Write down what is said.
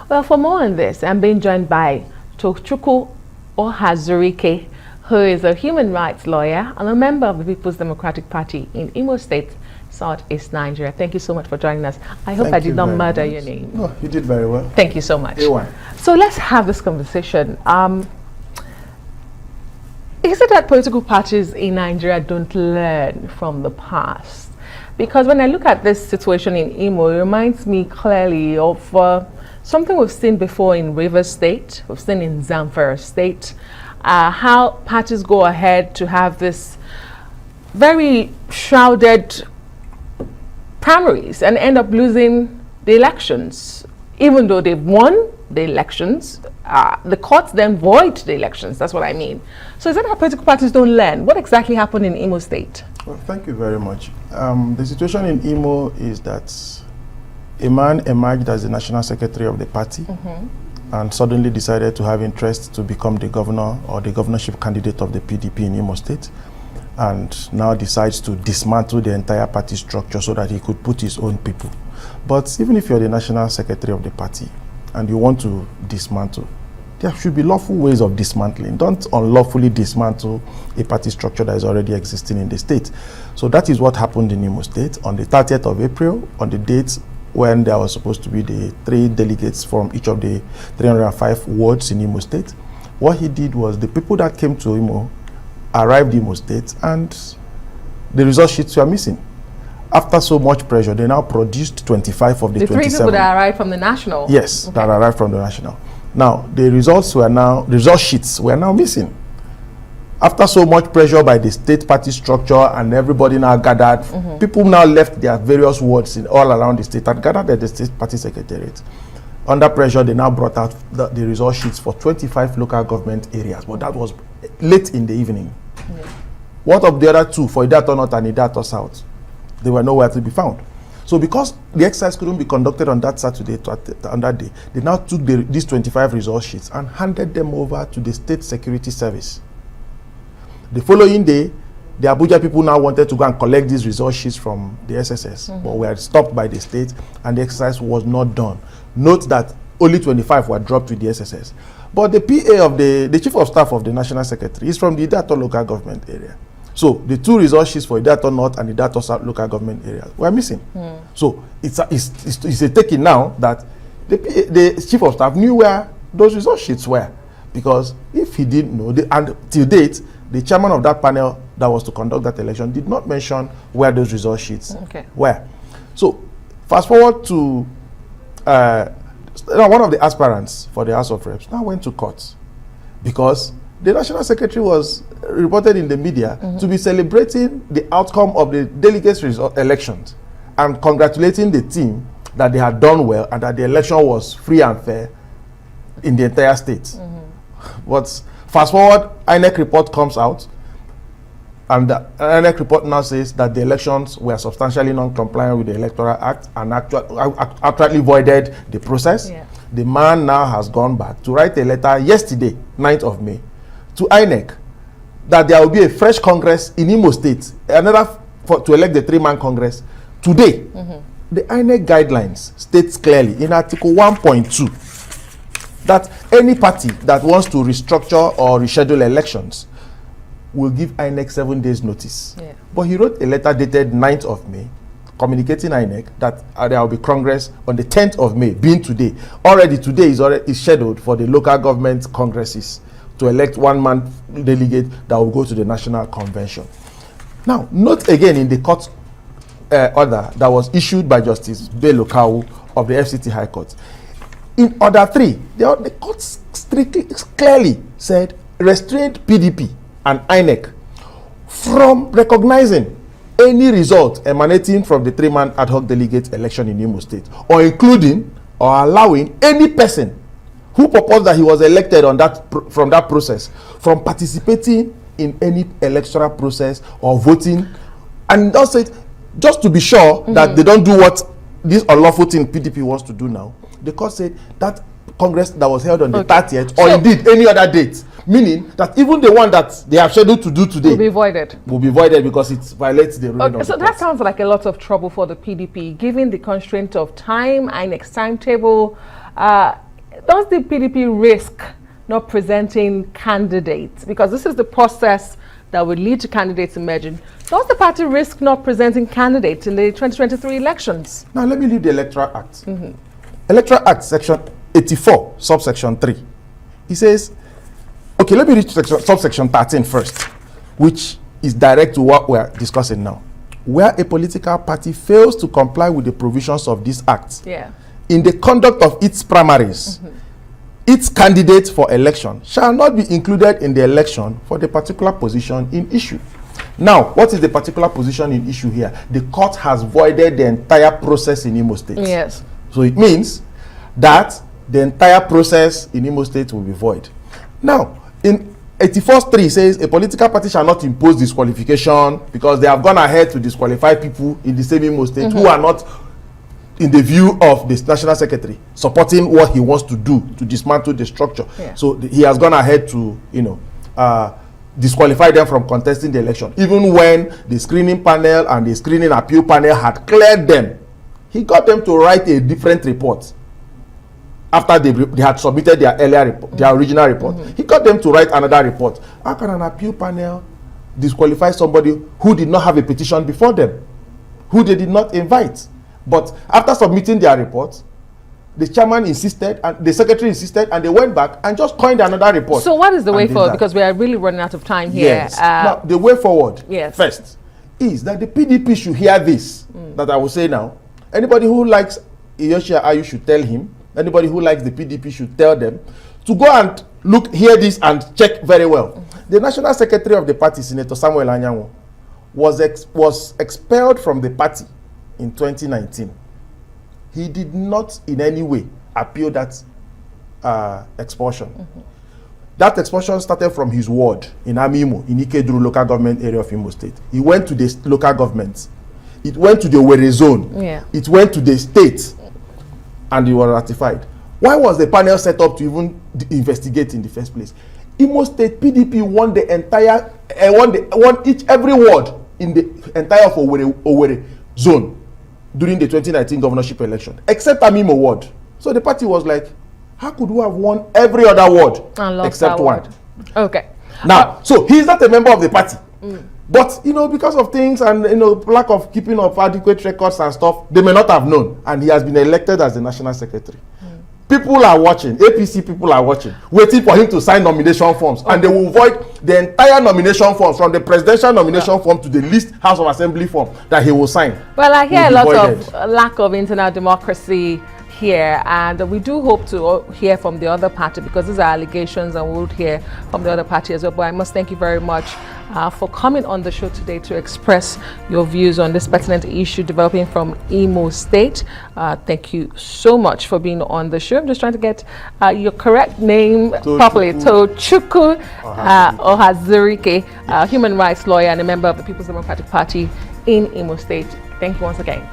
Well, for more on this, I'm being joined by Tochukwu Ohazurike, who is a human rights lawyer and a member of the People's Democratic Party in Imo State, Southeast Nigeria. Thank you so much for joining us. I hope I did not murder your name. No, you did very well. Thank you so much. A1. So let's have this conversation. Is it that political parties in Nigeria don't learn from the past? Because when I look at this situation in Imo, it reminds me clearly of something we've seen before in Rivers State, we've seen in Zamfara State, how parties go ahead to have this very shrouded primaries and end up losing the elections. Even though they've won the elections, the courts then void the elections. That's what I mean. So is that how political parties don't learn? What exactly happened in Imo State? Well, thank you very much. The situation in Imo is that a man emerged as the national secretary of the party and suddenly decided to have interest to become the governor or the governorship candidate of the PDP in Imo State, and now decides to dismantle the entire party structure so that he could put his own people. But even if you're the national secretary of the party and you want to dismantle, there should be lawful ways of dismantling. Don't unlawfully dismantle a party structure that is already existing in the state. So that is what happened in Imo State on the 30th of April, on the date when there was supposed to be the 3 delegates from each of the 305 wards in Imo State. What he did was the people that came to Imo arrived in Imo State and the result sheets were missing. After so much pressure, they now produced 25 of the 27. The 3 people that arrived from the national? Yes, that arrived from the national. Now, the result sheets were now missing. After so much pressure by the state party structure and everybody now gathered, people now left their various wards all around the state and gathered at the state party secretariat. Under pressure, they now brought out the result sheets for 25 local government areas, but that was late in the evening. What of the other 2 for Idato North and Idato South? They were nowhere to be found. So because the exercise couldn't be conducted on that Saturday, on that day, they now took these 25 result sheets and handed them over to the State Security Service. The following day, the Abuja people now wanted to go and collect these result sheets from the SSS, but were stopped by the state and the exercise was not done. Note that only 25 were dropped with the SSS. But the PA of the chief of staff of the national secretary is from the Idato local government area. So the 2 result sheets for Idato North and Idato South local government areas were missing. So it's a taking now that the chief of staff knew where those result sheets were, because if he didn't know, and till date, the chairman of that panel that was to conduct that election did not mention where those result sheets were. So fast forward to one of the aspirants for the House of Reps now went to court because the national secretary was reported in the media to be celebrating the outcome of the delegates' elections and congratulating the team that they had done well and that the election was free and fair in the entire state. But fast forward, INEC report comes out, and the INEC report now says that the elections were substantially non-compliant with the Electoral Act and actually voided the process. The man now has gone back to write a letter yesterday, 9th of May, to INEC that there will be a fresh Congress in Imo State, to elect the 3-man Congress today. The INEC guidelines states clearly in Article 1.2 that any party that wants to restructure or reschedule elections will give INEC 7 days notice. But he wrote a letter dated 9th of May communicating INEC that there will be Congress on the 10th of May, being today. Already today is scheduled for the local government congresses to elect 1-man delegate that will go to the National Convention. Now, note again in the court order that was issued by Justice Bello Kawu of the FCT High Court. In Order 3, the court strictly, clearly said, restrained PDP and INEC from recognizing any result emanating from the 3-man ad hoc delegate election in Imo State, or including or allowing any person who proposed that he was elected from that process from participating in any electoral process or voting. And also, just to be sure that they don't do what this unlawful thing PDP wants to do now, the court said that Congress that was held on the 30th, or indeed any other date, meaning that even the one that they have scheduled to do today will be voided. Will be voided because it violates the ruling of the So that sounds like a lot of trouble for the PDP, given the constraint of time, INEC's timetable. does the PDP risk not presenting candidates? Because this is the process that would lead to candidates emerging. Does the party risk not presenting candidates in the 2023 elections? Now, let me read the Electoral Act. Electoral Act, section 84, subsection 3. It says, okay, let me read subsection 13 first, which is direct to what we're discussing now. Where a political party fails to comply with the provisions of this act in the conduct of its primaries, its candidate for election shall not be included in the election for the particular position in issue. Now, what is the particular position in issue here? The court has voided the entire process in Imo State. Yes. So it means that the entire process in Imo State will be void. Now, in 84.3 says a political party shall not impose disqualification because they have gone ahead to disqualify people in the same Imo State who are not, in the view of the national secretary, supporting what he wants to do to dismantle the structure. So he has gone ahead to, disqualify them from contesting the election, even when the screening panel and the screening appeal panel had cleared them. He got them to write a different report after they had submitted their earlier report, their original report. He got them to write another report. How can an appeal panel disqualify somebody who did not have a petition before them, who they did not invite? But after submitting their report, the chairman insisted and the secretary insisted, and they went back and just coined another report. So what is the way forward? Because we are really running out of time here. Yes. Now, the way forward, first, is that the PDP should hear this, that I will say now. Anybody who likes Iyoshi Ayu should tell him. Anybody who likes the PDP should tell them to go and hear this and check very well. The national secretary of the party, Senator Samuel Anyanwu, was expelled from the party in 2019. He did not in any way appeal that expulsion. That expulsion started from his ward in Amimo, in Ikeduru local government area of Imo State. He went to the local governments. It went to the Owerri zone. It went to the state, and it was ratified. Why was the panel set up to even investigate in the first place? Imo State PDP won the entire, every ward in the entire of Owerri zone during the 2019 governorship election, except Amimo ward. So the party was like, how could we have won every other ward except one? Okay. Now, so he's not a member of the party. But, because of things and, lack of keeping up adequate records and stuff, they may not have known. And he has been elected as the national secretary. People are watching, APC people are watching, waiting for him to sign nomination forms. And they will void the entire nomination forms, from the presidential nomination form to the least House of Assembly form that he will sign. Well, I hear a lot of lack of internal democracy here, and we do hope to hear from the other party, because these are allegations, and we'll hear from the other party as well. But I must thank you very much for coming on the show today to express your views on this pertinent issue developing from Imo State. Thank you so much for being on the show. I'm just trying to get your correct name properly. Tochukwu Ohazurike, human rights lawyer and a member of the People's Democratic Party in Imo State. Thank you once again.